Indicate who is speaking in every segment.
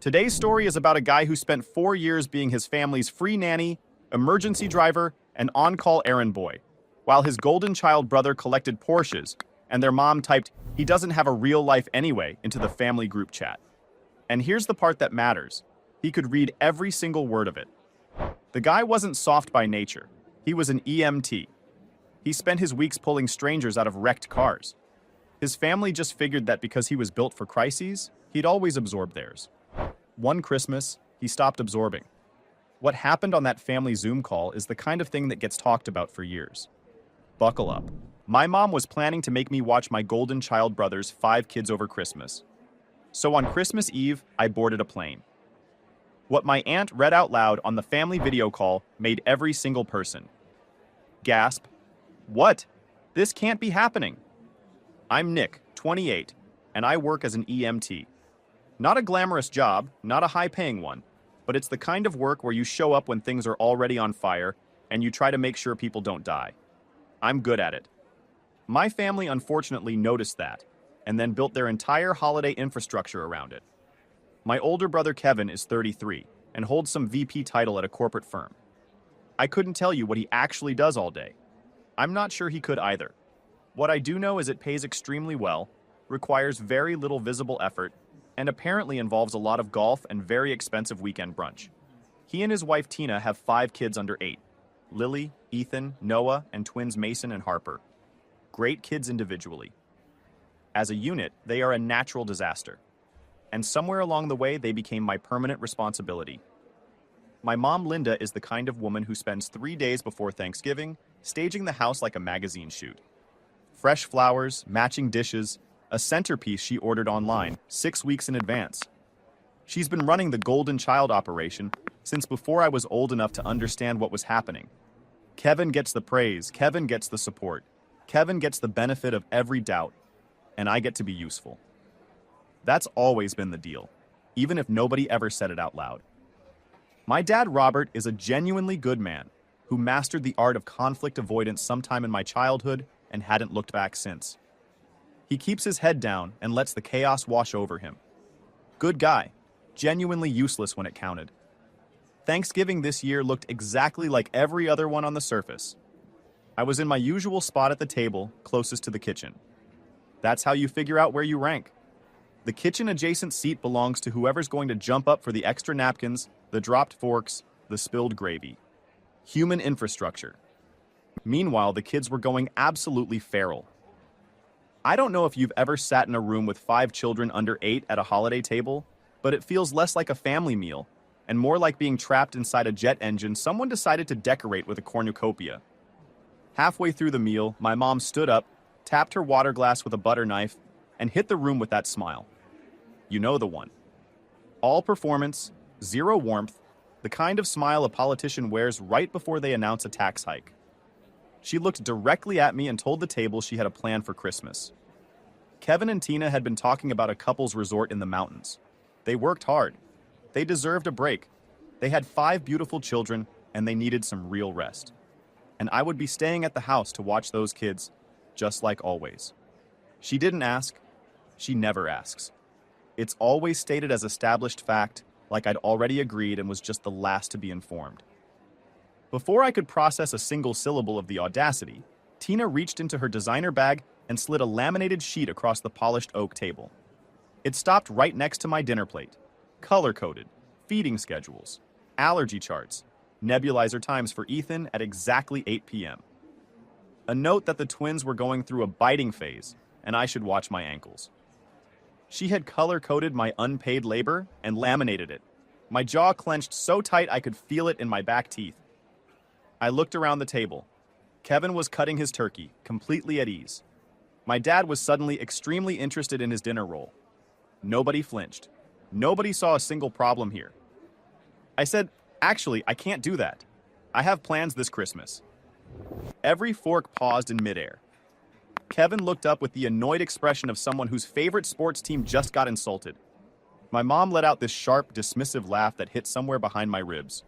Speaker 1: Today's story is about a guy who spent 4 years being his family's free nanny, emergency driver, and on-call errand boy, while his golden child brother collected Porsches, and their mom typed, "He doesn't have a real life anyway," into the family group chat. And here's the part that matters. He could read every single word of it. The guy wasn't soft by nature. He was an EMT. He spent his weeks pulling strangers out of wrecked cars. His family just figured that because he was built for crises, he'd always absorb theirs. One Christmas, he stopped absorbing. What happened on that family Zoom call is the kind of thing that gets talked about for years. Buckle up. My mom was planning to make me watch my golden child brother's 5 kids over Christmas. So on Christmas Eve, I boarded a plane. What my aunt read out loud on the family video call made every single person gasp. What? This can't be happening. I'm Nick, 28, and I work as an EMT. Not a glamorous job, not a high-paying one, but it's the kind of work where you show up when things are already on fire and you try to make sure people don't die. I'm good at it. My family unfortunately noticed that and then built their entire holiday infrastructure around it. My older brother Kevin is 33 and holds some VP title at a corporate firm. I couldn't tell you what he actually does all day. I'm not sure he could either. What I do know is it pays extremely well, requires very little visible effort, and apparently involves a lot of golf and very expensive weekend brunch. He and his wife Tina have 5 kids under 8. Lily, Ethan, Noah, and twins Mason and Harper. Great kids individually. As a unit, they are a natural disaster. And somewhere along the way, they became my permanent responsibility. My mom, Linda, is the kind of woman who spends 3 days before Thanksgiving staging the house like a magazine shoot. Fresh flowers, matching dishes, a centerpiece she ordered online 6 weeks in advance. She's been running the Golden Child operation since before I was old enough to understand what was happening. Kevin gets the praise, Kevin gets the support, Kevin gets the benefit of every doubt, and I get to be useful. That's always been the deal, even if nobody ever said it out loud. My dad, Robert, is a genuinely good man who mastered the art of conflict avoidance sometime in my childhood and hadn't looked back since. He keeps his head down and lets the chaos wash over him. Good guy, genuinely useless when it counted. Thanksgiving this year looked exactly like every other one on the surface. I was in my usual spot at the table, closest to the kitchen. That's how you figure out where you rank. The kitchen-adjacent seat belongs to whoever's going to jump up for the extra napkins, the dropped forks, the spilled gravy. Human infrastructure. Meanwhile, the kids were going absolutely feral. I don't know if you've ever sat in a room with 5 children under 8 at a holiday table, but it feels less like a family meal and more like being trapped inside a jet engine someone decided to decorate with a cornucopia. Halfway through the meal, my mom stood up, tapped her water glass with a butter knife, and hit the room with that smile. You know the one. All performance, zero warmth, the kind of smile a politician wears right before they announce a tax hike. She looked directly at me and told the table she had a plan for Christmas. Kevin and Tina had been talking about a couple's resort in the mountains. They worked hard. They deserved a break. They had 5 beautiful children, and they needed some real rest. And I would be staying at the house to watch those kids, just like always. She didn't ask. She never asks. It's always stated as established fact, like I'd already agreed and was just the last to be informed. Before I could process a single syllable of the audacity, Tina reached into her designer bag and slid a laminated sheet across the polished oak table. It stopped right next to my dinner plate. Color-coded, feeding schedules, allergy charts, nebulizer times for Ethan at exactly 8 p.m. A note that the twins were going through a biting phase, and I should watch my ankles. She had color-coded my unpaid labor and laminated it. My jaw clenched so tight I could feel it in my back teeth. I looked around the table. Kevin was cutting his turkey, completely at ease. My dad was suddenly extremely interested in his dinner roll. Nobody flinched. Nobody saw a single problem here. I said, "Actually, I can't do that. I have plans this Christmas." Every fork paused in midair. Kevin looked up with the annoyed expression of someone whose favorite sports team just got insulted. My mom let out this sharp, dismissive laugh that hit somewhere behind my ribs.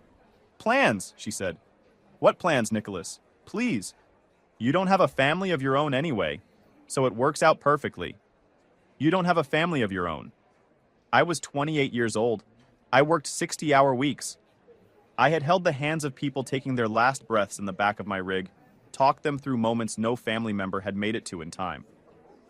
Speaker 1: "Plans," she said. "What plans, Nicholas? Please. You don't have a family of your own anyway, so it works out perfectly. You don't have a family of your own." I was 28 years old. I worked 60-hour weeks. I had held the hands of people taking their last breaths in the back of my rig, talked them through moments no family member had made it to in time.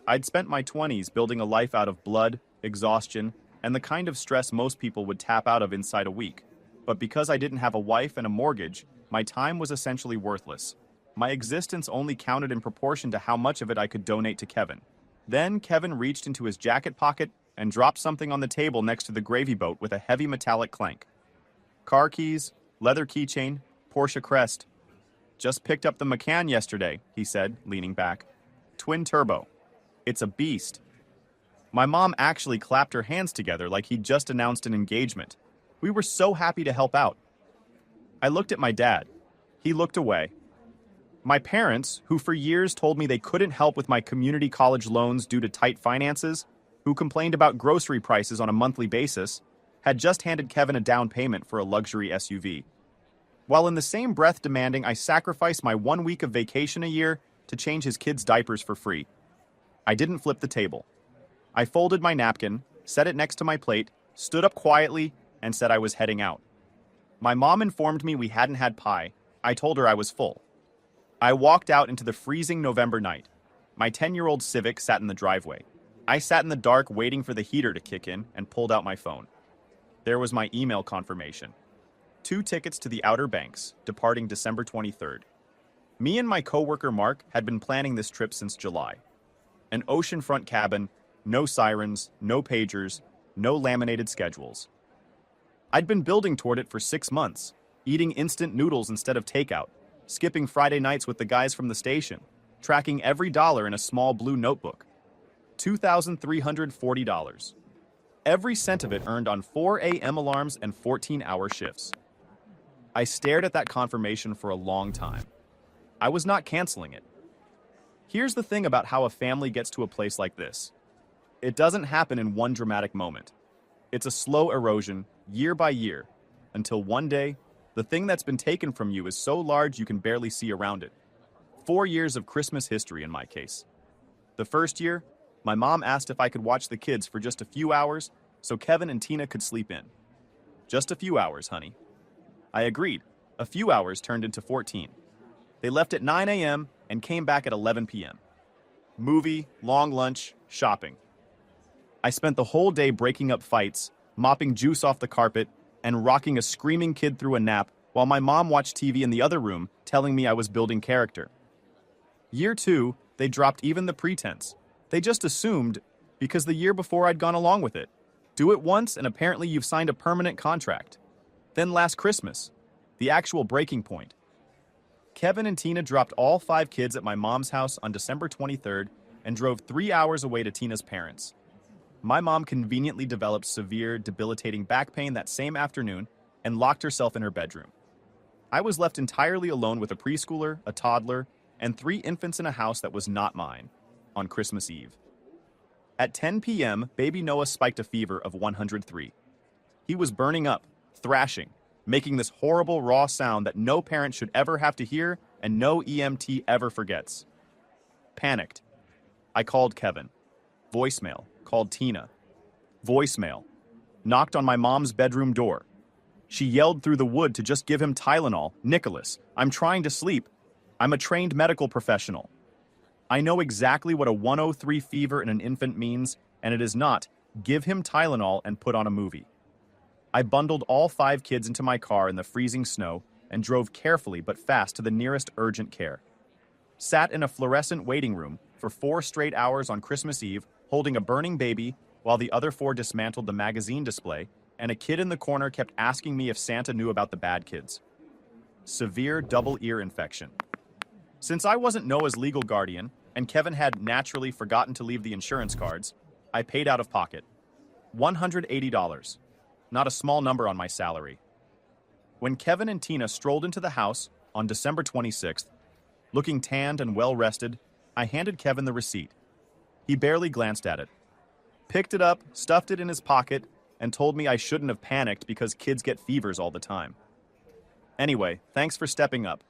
Speaker 1: I'd spent my 20s building a life out of blood, exhaustion, and the kind of stress most people would tap out of inside a week. But because I didn't have a wife and a mortgage, my time was essentially worthless. My existence only counted in proportion to how much of it I could donate to Kevin. Then Kevin reached into his jacket pocket and dropped something on the table next to the gravy boat with a heavy metallic clank. Car keys, leather keychain, Porsche crest. Just picked up the Macan yesterday, he said, leaning back. Twin turbo. It's a beast. My mom actually clapped her hands together like he'd just announced an engagement. We were so happy to help out. I looked at my dad. He looked away. My parents, who for years told me they couldn't help with my community college loans due to tight finances, who complained about grocery prices on a monthly basis, had just handed Kevin a down payment for a luxury SUV. While in the same breath demanding I sacrifice my 1 week of vacation a year to change his kids' diapers for free. I didn't flip the table. I folded my napkin, set it next to my plate, stood up quietly, and said I was heading out. My mom informed me we hadn't had pie. I told her I was full. I walked out into the freezing November night. My 10-year-old Civic sat in the driveway. I sat in the dark waiting for the heater to kick in and pulled out my phone. There was my email confirmation. 2 tickets to the Outer Banks, departing December 23rd. Me and my coworker Mark had been planning this trip since July. An oceanfront cabin, no sirens, no pagers, no laminated schedules. I'd been building toward it for 6 months, eating instant noodles instead of takeout, skipping Friday nights with the guys from the station, tracking every dollar in a small blue notebook. $2,340. Every cent of it earned on 4 a.m. alarms and 14-hour shifts. I stared at that confirmation for a long time. I was not canceling it. Here's the thing about how a family gets to a place like this. It doesn't happen in one dramatic moment. It's a slow erosion, year by year, until one day, the thing that's been taken from you is so large you can barely see around it. 4 years of Christmas history in my case. The first year, my mom asked if I could watch the kids for just a few hours so Kevin and Tina could sleep in. Just a few hours, honey. I agreed. A few hours turned into 14. They left at 9 a.m. and came back at 11 p.m. Movie, long lunch, shopping. I spent the whole day breaking up fights, mopping juice off the carpet, and rocking a screaming kid through a nap while my mom watched TV in the other room telling me I was building character. Year 2, they dropped even the pretense. They just assumed, because the year before I'd gone along with it. Do it once and apparently you've signed a permanent contract. Then last Christmas, the actual breaking point. Kevin and Tina dropped all 5 kids at my mom's house on December 23rd and drove 3 hours away to Tina's parents. My mom conveniently developed severe, debilitating back pain that same afternoon and locked herself in her bedroom. I was left entirely alone with a preschooler, a toddler, and 3 infants in a house that was not mine on Christmas Eve. At 10 p.m., baby Noah spiked a fever of 103. He was burning up, thrashing, making this horrible raw sound that no parent should ever have to hear and no EMT ever forgets. Panicked. I called Kevin. Voicemail. Called Tina. Voicemail. Knocked on my mom's bedroom door. She yelled through the wood to just give him Tylenol. Nicholas, I'm trying to sleep. I'm a trained medical professional. I know exactly what a 103 fever in an infant means, and it is not, give him Tylenol and put on a movie. I bundled all 5 kids into my car in the freezing snow and drove carefully but fast to the nearest urgent care. Sat in a fluorescent waiting room for 4 straight hours on Christmas Eve, holding a burning baby while the other 4 dismantled the magazine display, and a kid in the corner kept asking me if Santa knew about the bad kids. Severe double ear infection. Since I wasn't Noah's legal guardian, and Kevin had naturally forgotten to leave the insurance cards, I paid out of pocket. $180. Not a small number on my salary. When Kevin and Tina strolled into the house on December 26th, looking tanned and well-rested, I handed Kevin the receipt. He barely glanced at it. Picked it up, stuffed it in his pocket, and told me I shouldn't have panicked because kids get fevers all the time. Anyway, thanks for stepping up.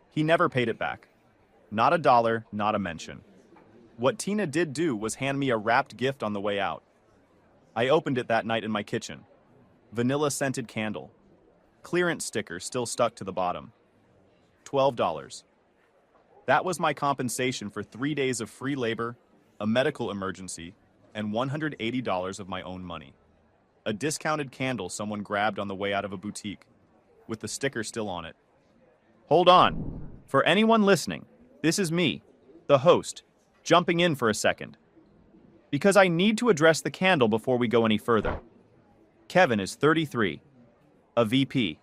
Speaker 1: He never paid it back. Not a dollar, not a mention. What Tina did do was hand me a wrapped gift on the way out. I opened it that night in my kitchen. vanilla-scented candle. Clearance sticker still stuck to the bottom. $12. That was my compensation for 3 days of free labor, a medical emergency, and $180 of my own money. A discounted candle someone grabbed on the way out of a boutique, with the sticker still on it. Hold on. For anyone listening, this is me, the host, jumping in for a second. Because I need to address the candle before we go any further. Kevin is 33, a VP.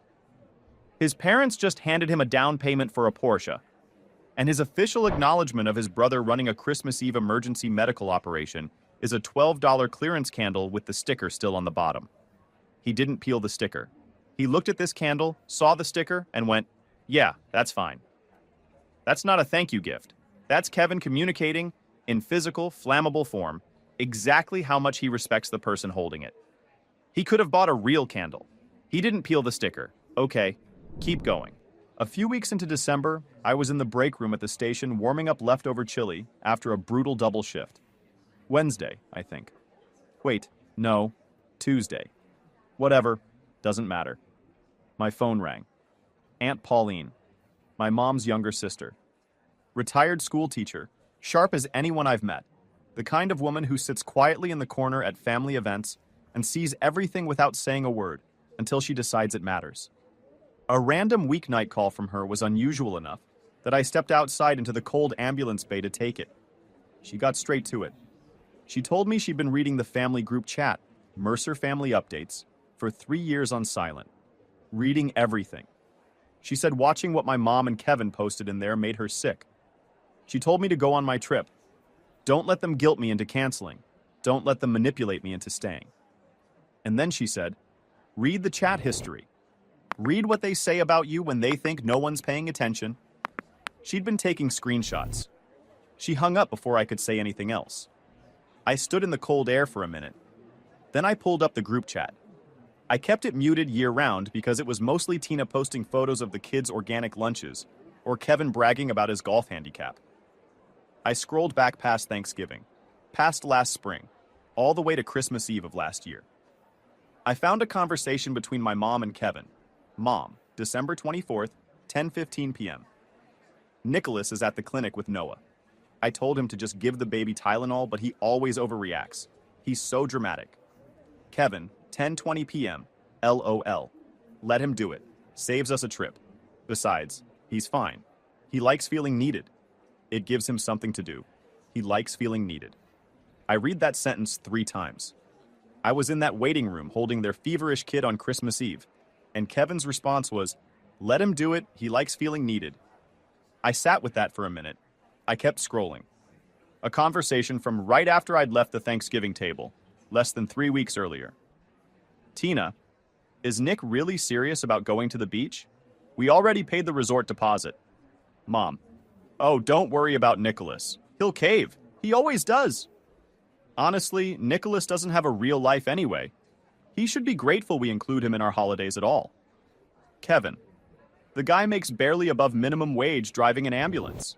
Speaker 1: His parents just handed him a down payment for a Porsche, and his official acknowledgement of his brother running a Christmas Eve emergency medical operation is a $12 clearance candle with the sticker still on the bottom. He didn't peel the sticker. He looked at this candle, saw the sticker, and went, "Yeah, that's fine." That's not a thank you gift. That's Kevin communicating, in physical, flammable form, exactly how much he respects the person holding it. He could have bought a real candle. He didn't peel the sticker. Okay, keep going. A few weeks into December, I was in the break room at the station warming up leftover chili after a brutal double shift. Wednesday, I think. Wait, no, Tuesday. Whatever, doesn't matter. My phone rang. Aunt Pauline, my mom's younger sister. Retired school teacher, sharp as anyone I've met. The kind of woman who sits quietly in the corner at family events and sees everything without saying a word until she decides it matters. A random weeknight call from her was unusual enough that I stepped outside into the cold ambulance bay to take it. She got straight to it. She told me she'd been reading the family group chat, Mercer Family Updates, for 3 years on silent, reading everything. She said watching what my mom and Kevin posted in there made her sick. She told me to go on my trip. Don't let them guilt me into canceling. Don't let them manipulate me into staying. And then she said, read the chat history. Read what they say about you when they think no one's paying attention. She'd been taking screenshots. She hung up before I could say anything else. I stood in the cold air for a minute. Then I pulled up the group chat. I kept it muted year-round because it was mostly Tina posting photos of the kids' organic lunches or Kevin bragging about his golf handicap. I scrolled back past Thanksgiving, past last spring, all the way to Christmas Eve of last year. I found a conversation between my mom and Kevin. Mom, December 24th, 10:15 p.m. Nicholas is at the clinic with Noah. I told him to just give the baby Tylenol, but he always overreacts. He's so dramatic. Kevin, 10:20 p.m. LOL. Let him do it. Saves us a trip. Besides, he's fine. He likes feeling needed. It gives him something to do. He likes feeling needed. I read that sentence 3 times. I was in that waiting room holding their feverish kid on Christmas Eve, and Kevin's response was, let him do it, he likes feeling needed. I sat with that for a minute. I kept scrolling. A conversation from right after I'd left the Thanksgiving table, less than 3 weeks earlier. Tina, is Nick really serious about going to the beach? We already paid the resort deposit. Mom, oh, don't worry about Nicholas. He'll cave. He always does. Honestly, Nicholas doesn't have a real life anyway. He should be grateful we include him in our holidays at all. Kevin, the guy makes barely above minimum wage driving an ambulance.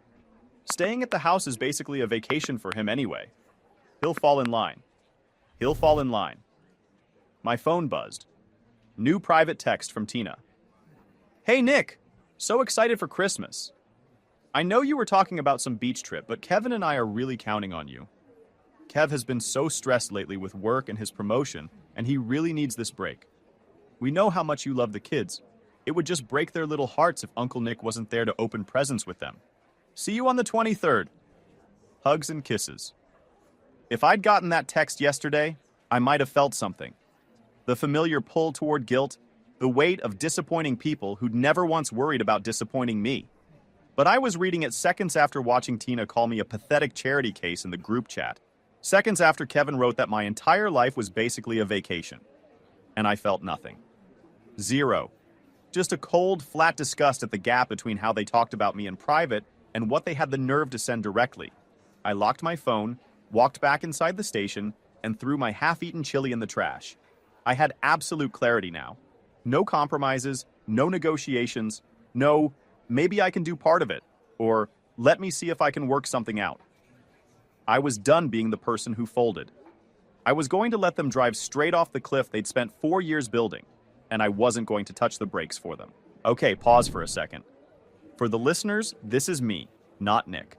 Speaker 1: Staying at the house is basically a vacation for him anyway. He'll fall in line. He'll fall in line. My phone buzzed. New private text from Tina. Hey Nick, so excited for Christmas. I know you were talking about some beach trip, but Kevin and I are really counting on you. Kev has been so stressed lately with work and his promotion, and he really needs this break. We know how much you love the kids. It would just break their little hearts if Uncle Nick wasn't there to open presents with them. See you on the 23rd. Hugs and kisses. If I'd gotten that text yesterday, I might have felt something. The familiar pull toward guilt, the weight of disappointing people who'd never once worried about disappointing me. But I was reading it seconds after watching Tina call me a pathetic charity case in the group chat. Seconds after Kevin wrote that my entire life was basically a vacation. And I felt nothing. Zero. Just a cold, flat disgust at the gap between how they talked about me in private and what they had the nerve to send directly. I locked my phone, walked back inside the station, and threw my half-eaten chili in the trash. I had absolute clarity now. No compromises, no negotiations, no, maybe I can do part of it, or let me see if I can work something out. I was done being the person who folded. I was going to let them drive straight off the cliff they'd spent 4 years building, and I wasn't going to touch the brakes for them. Okay, pause for a second. For the listeners, this is me, not Nick.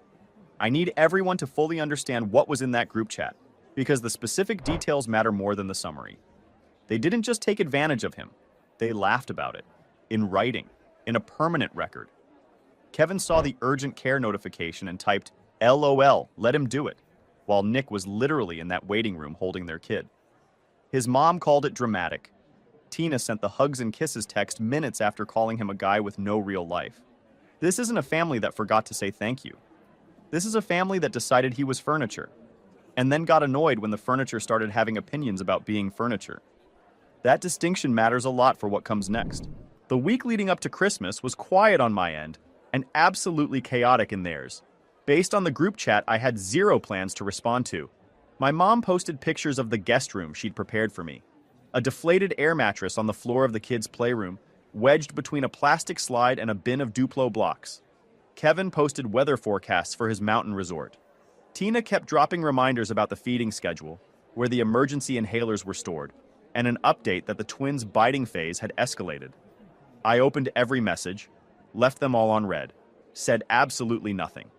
Speaker 1: I need everyone to fully understand what was in that group chat, because the specific details matter more than the summary. They didn't just take advantage of him, they laughed about it. In writing, in a permanent record. Kevin saw the urgent care notification and typed, LOL, let him do it, while Nick was literally in that waiting room holding their kid. His mom called it dramatic. Tina sent the hugs and kisses text minutes after calling him a guy with no real life. This isn't a family that forgot to say thank you. This is a family that decided he was furniture, and then got annoyed when the furniture started having opinions about being furniture. That distinction matters a lot for what comes next. The week leading up to Christmas was quiet on my end, and absolutely chaotic in theirs. Based on the group chat, I had zero plans to respond to. My mom posted pictures of the guest room she'd prepared for me. A deflated air mattress on the floor of the kids' playroom, wedged between a plastic slide and a bin of Duplo blocks. Kevin posted weather forecasts for his mountain resort. Tina kept dropping reminders about the feeding schedule, where the emergency inhalers were stored, and an update that the twins' biting phase had escalated. I opened every message, left them all on read, said absolutely nothing.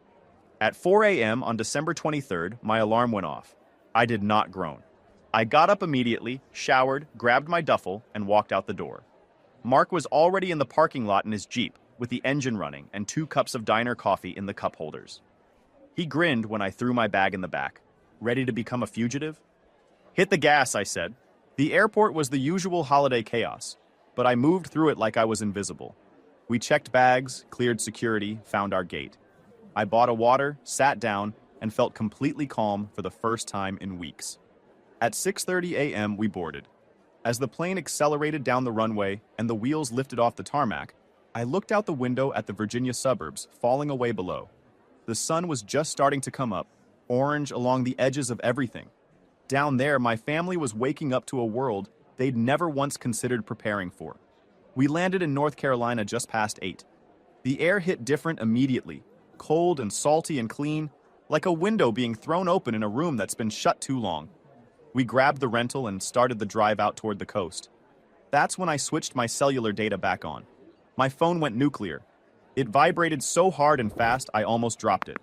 Speaker 1: At 4 a.m. on December 23rd, my alarm went off. I did not groan. I got up immediately, showered, grabbed my duffel, and walked out the door. Mark was already in the parking lot in his Jeep, with the engine running and 2 cups of diner coffee in the cup holders. He grinned when I threw my bag in the back. Ready to become a fugitive? Hit the gas, I said. The airport was the usual holiday chaos, but I moved through it like I was invisible. We checked bags, cleared security, found our gate. I bought a water, sat down, and felt completely calm for the first time in weeks. At 6:30 a.m., we boarded. As the plane accelerated down the runway and the wheels lifted off the tarmac, I looked out the window at the Virginia suburbs falling away below. The sun was just starting to come up, orange along the edges of everything. Down there, my family was waking up to a world they'd never once considered preparing for. We landed in North Carolina just past 8. The air hit different immediately, cold and salty and clean, like a window being thrown open in a room that's been shut too long. We grabbed the rental and started the drive out toward the coast. That's when I switched my cellular data back on. My phone went nuclear. It vibrated so hard and fast I almost dropped it.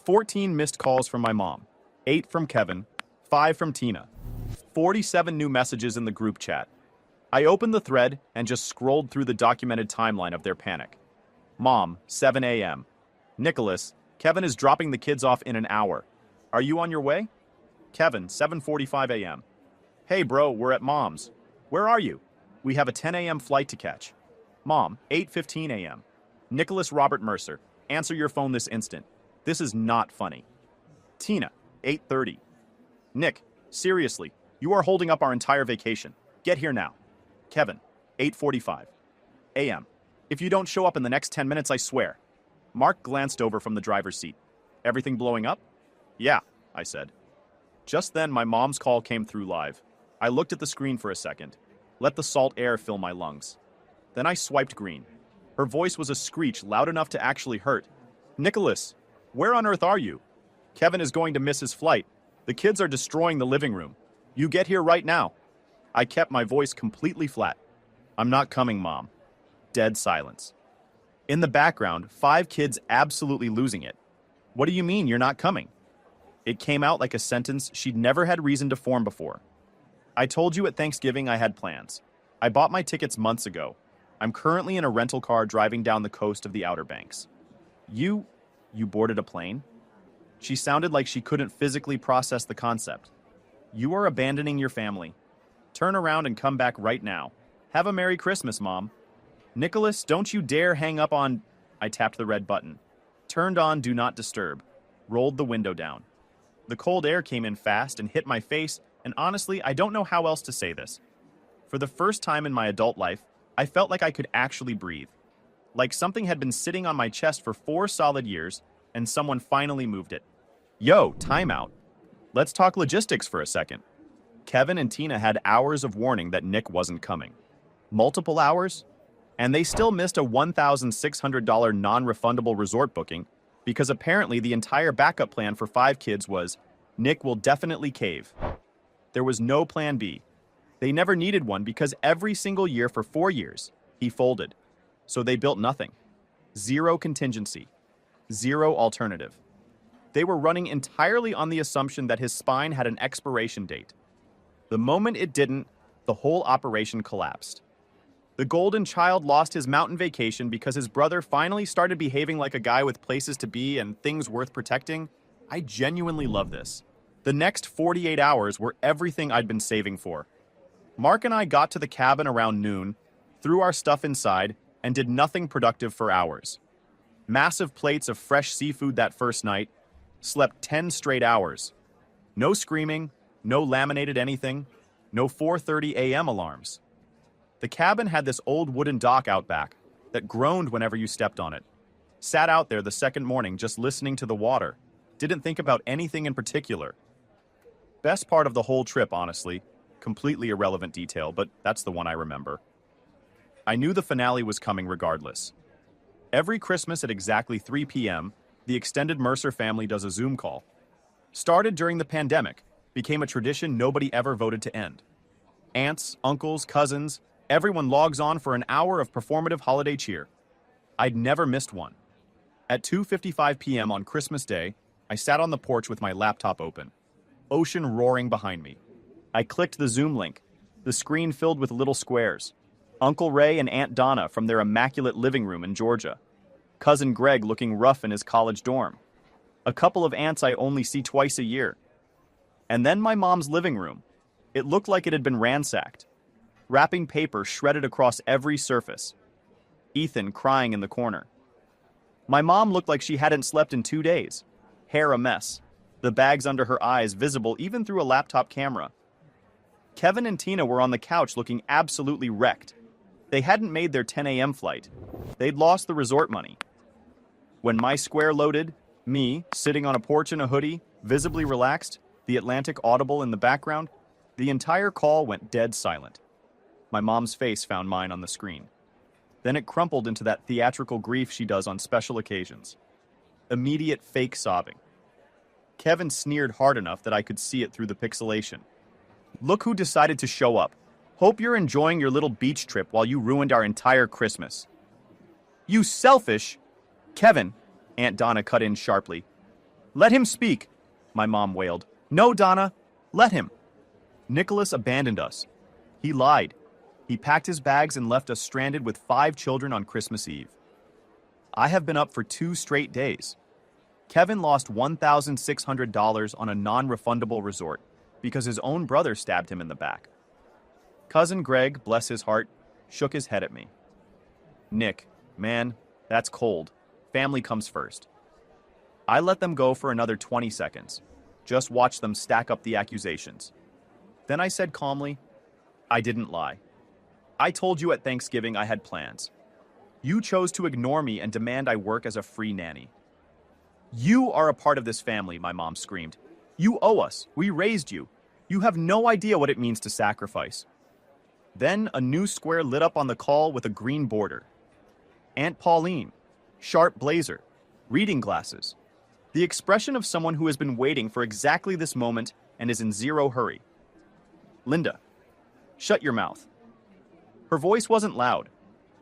Speaker 1: 14 missed calls from my mom, 8 from Kevin, 5 from Tina, 47 new messages in the group chat. I opened the thread and just scrolled through the documented timeline of their panic. Mom, 7 a.m. Nicholas, Kevin is dropping the kids off in an hour. Are you on your way? Kevin, 7:45 a.m. Hey bro, we're at Mom's. Where are you? We have a 10 a.m. flight to catch. Mom, 8:15 a.m. Nicholas Robert Mercer, answer your phone this instant. This is not funny. Tina, 8:30. Nick, seriously, you are holding up our entire vacation. Get here now. Kevin, 8:45 a.m. If you don't show up in the next 10 minutes, I swear. Mark glanced over from the driver's seat. Everything blowing up? Yeah, I said. Just then, my mom's call came through live. I looked at the screen for a second, let the salt air fill my lungs. Then I swiped green. Her voice was a screech loud enough to actually hurt. Nicholas, where on earth are you? Kevin is going to miss his flight. The kids are destroying the living room. You get here right now. I kept my voice completely flat. I'm not coming, Mom. Dead silence. In the background, 5 kids absolutely losing it. What do you mean you're not coming? It came out like a sentence she'd never had reason to form before. I told you at Thanksgiving I had plans. I bought my tickets months ago. I'm currently in a rental car driving down the coast of the Outer Banks. You boarded a plane? She sounded like she couldn't physically process the concept. You are abandoning your family. Turn around and come back right now. Have a Merry Christmas, Mom. Nicholas, don't you dare hang up on... I tapped the red button. Turned on Do Not Disturb. Rolled the window down. The cold air came in fast and hit my face, and honestly, I don't know how else to say this. For the first time in my adult life, I felt like I could actually breathe. Like something had been sitting on my chest for 4 solid years, and someone finally moved it. Yo, timeout. Let's talk logistics for a second. Kevin and Tina had hours of warning that Nick wasn't coming. Multiple hours? And they still missed a $1,600 non-refundable resort booking because apparently the entire backup plan for 5 kids was, Nick will definitely cave. There was no plan B. They never needed one because every single year for 4 years, he folded. So they built nothing. Zero contingency. Zero alternative. They were running entirely on the assumption that his spine had an expiration date. The moment it didn't, the whole operation collapsed. The golden child lost his mountain vacation because his brother finally started behaving like a guy with places to be and things worth protecting. I genuinely love this. The next 48 hours were everything I'd been saving for. Mark and I got to the cabin around noon, threw our stuff inside, and did nothing productive for hours. Massive plates of fresh seafood that first night, slept 10 straight hours. No screaming, no laminated anything, no 4:30 a.m. alarms. The cabin had this old wooden dock out back that groaned whenever you stepped on it. Sat out there the second morning just listening to the water. Didn't think about anything in particular. Best part of the whole trip, honestly. Completely irrelevant detail, but that's the one I remember. I knew the finale was coming regardless. Every Christmas at exactly 3 p.m., the extended Mercer family does a Zoom call. Started during the pandemic, became a tradition nobody ever voted to end. Aunts, uncles, cousins, everyone logs on for an hour of performative holiday cheer. I'd never missed one. At 2:55 p.m. on Christmas Day, I sat on the porch with my laptop open. Ocean roaring behind me. I clicked the Zoom link, the screen filled with little squares. Uncle Ray and Aunt Donna from their immaculate living room in Georgia. Cousin Greg looking rough in his college dorm. A couple of aunts I only see twice a year. And then my mom's living room. It looked like it had been ransacked. Wrapping paper shredded across every surface. Ethan crying in the corner. My mom looked like she hadn't slept in 2 days. Hair a mess. The bags under her eyes visible even through a laptop camera. Kevin and Tina were on the couch looking absolutely wrecked. They hadn't made their 10 a.m. flight. They'd lost the resort money. When my square loaded, me, sitting on a porch in a hoodie, visibly relaxed, the Atlantic audible in the background, the entire call went dead silent. My mom's face found mine on the screen. Then it crumpled into that theatrical grief she does on special occasions. Immediate fake sobbing. Kevin sneered hard enough that I could see it through the pixelation. Look who decided to show up. Hope you're enjoying your little beach trip while you ruined our entire Christmas. You selfish! Kevin, Aunt Donna cut in sharply. Let him speak, my mom wailed. No, Donna, let him. Nicholas abandoned us. He lied. He packed his bags and left us stranded with 5 children on Christmas Eve. I have been up for 2 straight days. Kevin lost $1,600 on a non-refundable resort because his own brother stabbed him in the back. Cousin Greg, bless his heart, shook his head at me. Nick, man, that's cold. Family comes first. I let them go for another 20 seconds. Just watch them stack up the accusations. Then I said calmly, I didn't lie. I told you at Thanksgiving I had plans. You chose to ignore me and demand I work as a free nanny. You are a part of this family, my mom screamed. You owe us. We raised you. You have no idea what it means to sacrifice. Then a new square lit up on the call with a green border. Aunt Pauline, sharp blazer, reading glasses. The expression of someone who has been waiting for exactly this moment and is in zero hurry. Linda, shut your mouth. Her voice wasn't loud.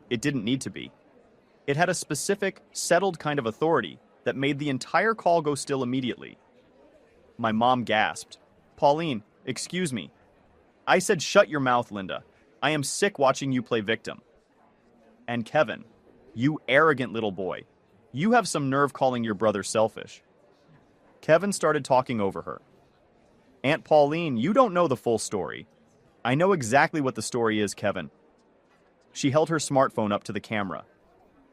Speaker 1: It didn't need to be. It had a specific, settled kind of authority that made the entire call go still immediately. My mom gasped. Pauline, excuse me. I said shut your mouth, Linda. I am sick watching you play victim. And Kevin, you arrogant little boy. You have some nerve calling your brother selfish. Kevin started talking over her. Aunt Pauline, you don't know the full story. I know exactly what the story is, Kevin. She held her smartphone up to the camera.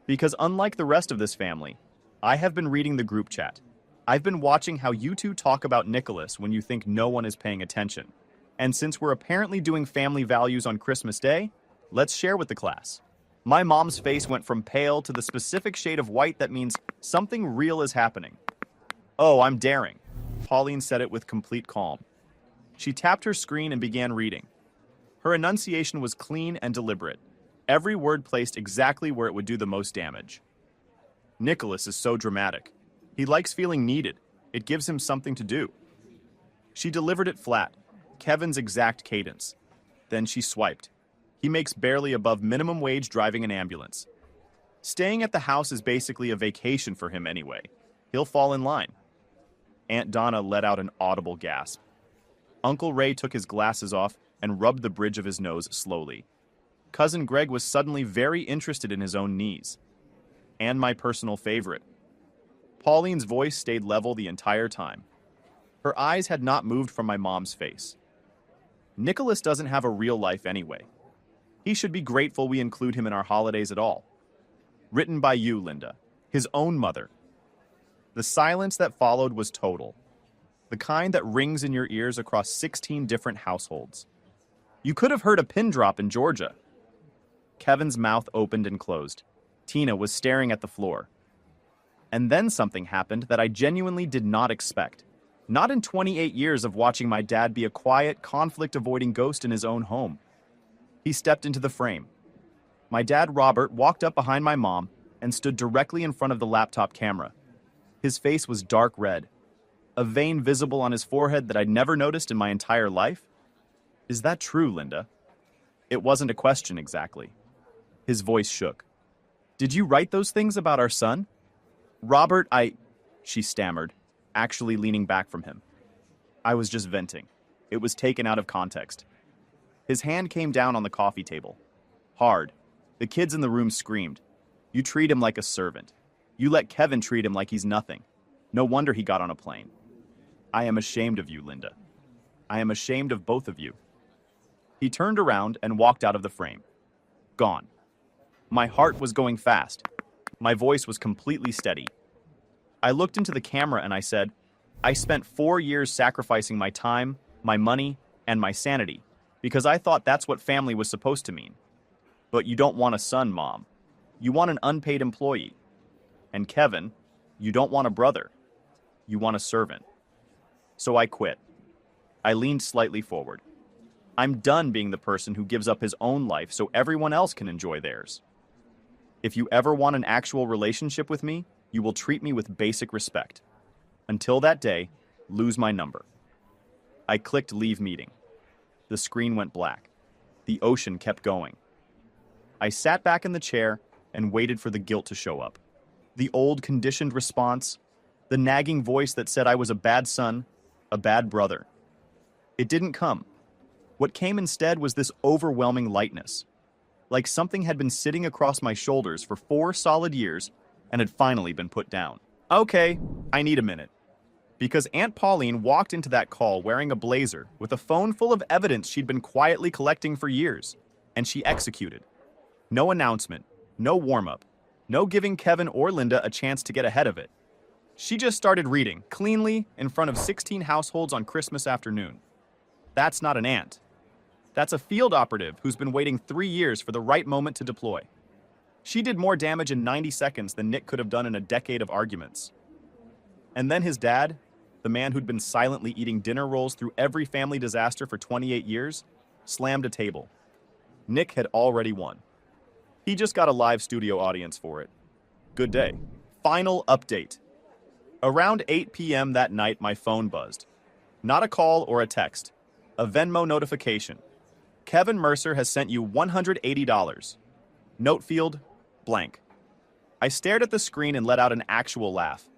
Speaker 1: Because unlike the rest of this family, I have been reading the group chat. I've been watching how you two talk about Nicholas when you think no one is paying attention. And since we're apparently doing family values on Christmas Day, let's share with the class. My mom's face went from pale to the specific shade of white that means something real is happening. Oh, I'm daring. Pauline said it with complete calm. She tapped her screen and began reading. Her enunciation was clean and deliberate. Every word placed exactly where it would do the most damage. Nicholas is so dramatic. He likes feeling needed. It gives him something to do. She delivered it flat. Kevin's exact cadence. Then she swiped. He makes barely above minimum wage driving an ambulance. Staying at the house is basically a vacation for him anyway. He'll fall in line. Aunt Donna let out an audible gasp. Uncle Ray took his glasses off and rubbed the bridge of his nose slowly. Cousin Greg was suddenly very interested in his own knees. And my personal favorite. Pauline's voice stayed level the entire time. Her eyes had not moved from my mom's face. Nicholas doesn't have a real life anyway. He should be grateful we include him in our holidays at all. Written by you, Linda, his own mother. The silence that followed was total. The kind that rings in your ears across 16 different households. You could have heard a pin drop in Georgia. Kevin's mouth opened and closed. Tina was staring at the floor. And then something happened that I genuinely did not expect. Not in 28 years of watching my dad be a quiet, conflict-avoiding ghost in his own home. He stepped into the frame. My dad, Robert, walked up behind my mom and stood directly in front of the laptop camera. His face was dark red, a vein visible on his forehead that I'd never noticed in my entire life. Is that true, Linda? It wasn't a question exactly. His voice shook. Did you write those things about our son? Robert, she stammered, actually leaning back from him. I was just venting. It was taken out of context. His hand came down on the coffee table. Hard. The kids in the room screamed. You treat him like a servant. You let Kevin treat him like he's nothing. No wonder he got on a plane. I am ashamed of you, Linda. I am ashamed of both of you. He turned around and walked out of the frame. Gone. My heart was going fast. My voice was completely steady. I looked into the camera and I said, I spent 4 years sacrificing my time, my money, and my sanity, because I thought that's what family was supposed to mean. But you don't want a son, Mom. You want an unpaid employee. And Kevin, you don't want a brother. You want a servant. So I quit. I leaned slightly forward. I'm done being the person who gives up his own life so everyone else can enjoy theirs. If you ever want an actual relationship with me, you will treat me with basic respect. Until that day, lose my number. I clicked leave meeting. The screen went black. The ocean kept going. I sat back in the chair and waited for the guilt to show up. The old conditioned response, the nagging voice that said I was a bad son, a bad brother. It didn't come. What came instead was this overwhelming lightness. Like something had been sitting across my shoulders for 4 solid years and had finally been put down. Okay, I need a minute. Because Aunt Pauline walked into that call wearing a blazer with a phone full of evidence she'd been quietly collecting for years, and she executed. No announcement, no warm-up, no giving Kevin or Linda a chance to get ahead of it. She just started reading, cleanly, in front of 16 households on Christmas afternoon. That's not an aunt. That's a field operative who's been waiting 3 years for the right moment to deploy. She did more damage in 90 seconds than Nick could have done in a decade of arguments. And then his dad, the man who'd been silently eating dinner rolls through every family disaster for 28 years, slammed a table. Nick had already won. He just got a live studio audience for it. Good day. Final update. Around 8 p.m. that night, my phone buzzed. Not a call or a text. A Venmo notification. Kevin Mercer has sent you $180. Note field, blank. I stared at the screen and let out an actual laugh.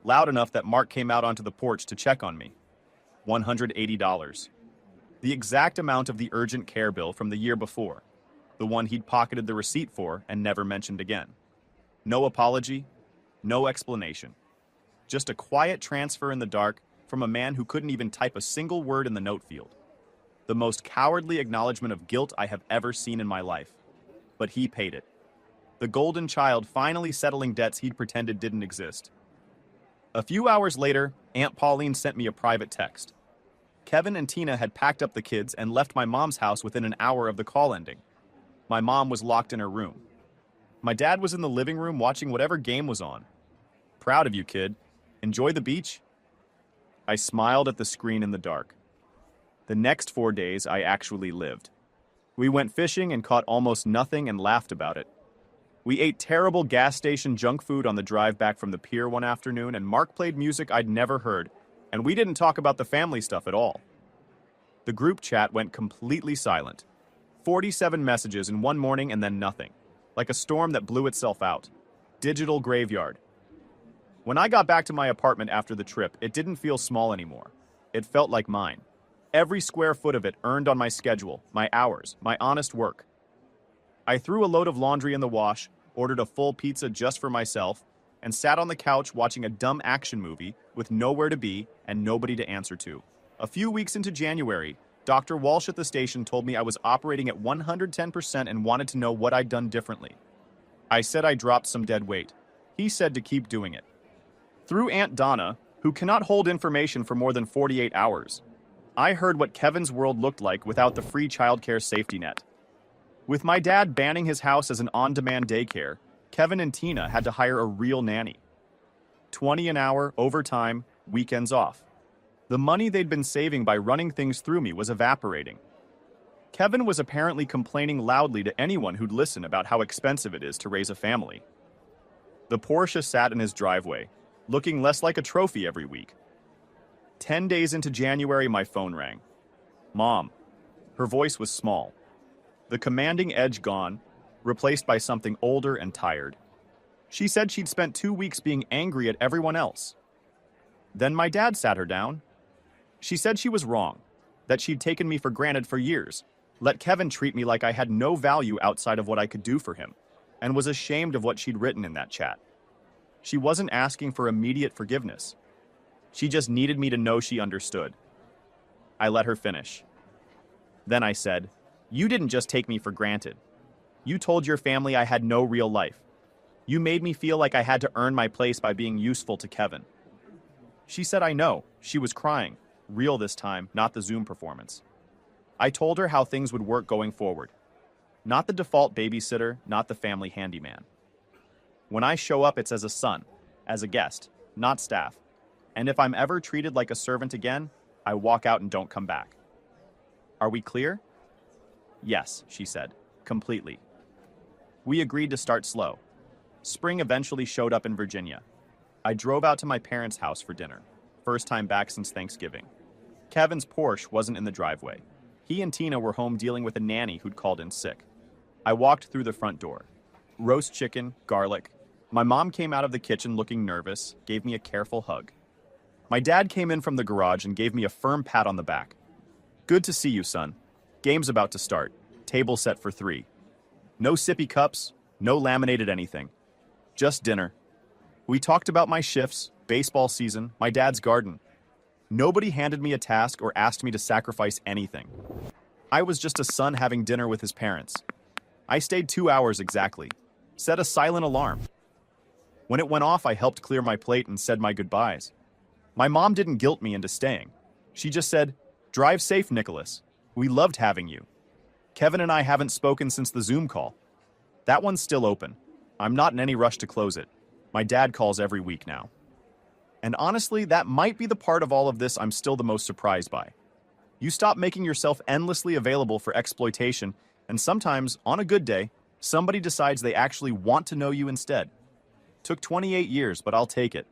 Speaker 1: Loud enough that Mark came out onto the porch to check on me. $180. The exact amount of the urgent care bill from the year before. The one he'd pocketed the receipt for and never mentioned again. No apology, no explanation. Just a quiet transfer in the dark from a man who couldn't even type a single word in the note field. The most cowardly acknowledgement of guilt I have ever seen in my life. But he paid it. The golden child finally settling debts he'd pretended didn't exist. A few hours later, Aunt Pauline sent me a private text. Kevin and Tina had packed up the kids and left my mom's house within an hour of the call ending. My mom was locked in her room. My dad was in the living room watching whatever game was on. Proud of you, kid. Enjoy the beach? I smiled at the screen in the dark. The next 4 days, I actually lived. We went fishing and caught almost nothing and laughed about it. We ate terrible gas station junk food on the drive back from the pier one afternoon, and Mark played music I'd never heard, and we didn't talk about the family stuff at all. The group chat went completely silent. 47 messages in one morning and then nothing. Like a storm that blew itself out. Digital graveyard. When I got back to my apartment after the trip, it didn't feel small anymore. It felt like mine. Every square foot of it earned on my schedule, my hours, my honest work. I threw a load of laundry in the wash, ordered a full pizza just for myself, and sat on the couch watching a dumb action movie with nowhere to be and nobody to answer to. A few weeks into January, Dr. Walsh at the station told me I was operating at 110% and wanted to know what I'd done differently. I said I dropped some dead weight. He said to keep doing it. Through Aunt Donna, who cannot hold information for more than 48 hours, I heard what Kevin's world looked like without the free childcare safety net. With my dad banning his house as an on-demand daycare, Kevin and Tina had to hire a real nanny. 20 an hour, overtime, weekends off. The money they'd been saving by running things through me was evaporating. Kevin was apparently complaining loudly to anyone who'd listen about how expensive it is to raise a family. The Porsche sat in his driveway, looking less like a trophy every week. 10 days into January, my phone rang. Mom. Her voice was small. The commanding edge gone, replaced by something older and tired. She said she'd spent 2 weeks being angry at everyone else. Then my dad sat her down. She said she was wrong, that she'd taken me for granted for years, let Kevin treat me like I had no value outside of what I could do for him, and was ashamed of what she'd written in that chat. She wasn't asking for immediate forgiveness. She just needed me to know she understood. I let her finish. Then I said, "You didn't just take me for granted. You told your family I had no real life. You made me feel like I had to earn my place by being useful to Kevin." She said I know. She was crying. Real this time, not the Zoom performance. I told her how things would work going forward. Not the default babysitter, not the family handyman. When I show up, it's as a son, as a guest, not staff. And if I'm ever treated like a servant again, I walk out and don't come back. Are we clear? Yes, she said, completely. We agreed to start slow. Spring eventually showed up in Virginia. I drove out to my parents' house for dinner, first time back since Thanksgiving. Kevin's Porsche wasn't in the driveway. He and Tina were home dealing with a nanny who'd called in sick. I walked through the front door. Roast chicken, garlic. My mom came out of the kitchen looking nervous, gave me a careful hug. My dad came in from the garage and gave me a firm pat on the back. Good to see you, son. Game's about to start. Table set for 3. No sippy cups, no laminated anything. Just dinner. We talked about my shifts, baseball season, my dad's garden. Nobody handed me a task or asked me to sacrifice anything. I was just a son having dinner with his parents. I stayed 2 hours exactly. Set a silent alarm. When it went off, I helped clear my plate and said my goodbyes. My mom didn't guilt me into staying. She just said, "Drive safe, Nicholas. We loved having you." Kevin and I haven't spoken since the Zoom call. That one's still open. I'm not in any rush to close it. My dad calls every week now. And honestly, that might be the part of all of this I'm still the most surprised by. You stop making yourself endlessly available for exploitation, and sometimes, on a good day, somebody decides they actually want to know you instead. Took 28 years, but I'll take it.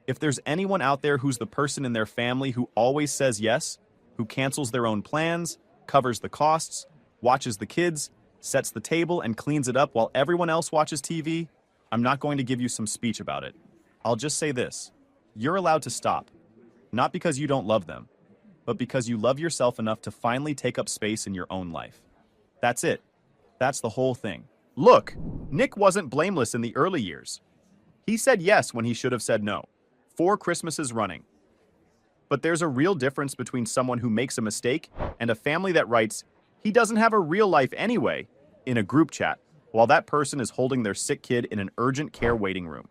Speaker 1: If there's anyone out there who's the person in their family who always says yes, who cancels their own plans, covers the costs, watches the kids, sets the table, and cleans it up while everyone else watches TV, I'm not going to give you some speech about it. I'll just say this. You're allowed to stop. Not because you don't love them, but because you love yourself enough to finally take up space in your own life. That's it. That's the whole thing. Look, Nick wasn't blameless in the early years. He said yes when he should have said no. 4 Christmases running. But there's a real difference between someone who makes a mistake and a family that writes, "He doesn't have a real life anyway," in a group chat, while that person is holding their sick kid in an urgent care waiting room.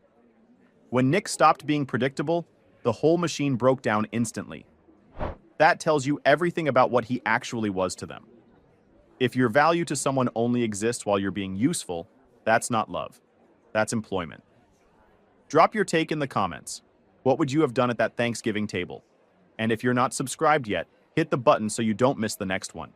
Speaker 1: When Nick stopped being predictable, the whole machine broke down instantly. That tells you everything about what he actually was to them. If your value to someone only exists while you're being useful, that's not love. That's employment. Drop your take in the comments. What would you have done at that Thanksgiving table? And if you're not subscribed yet, hit the button so you don't miss the next one.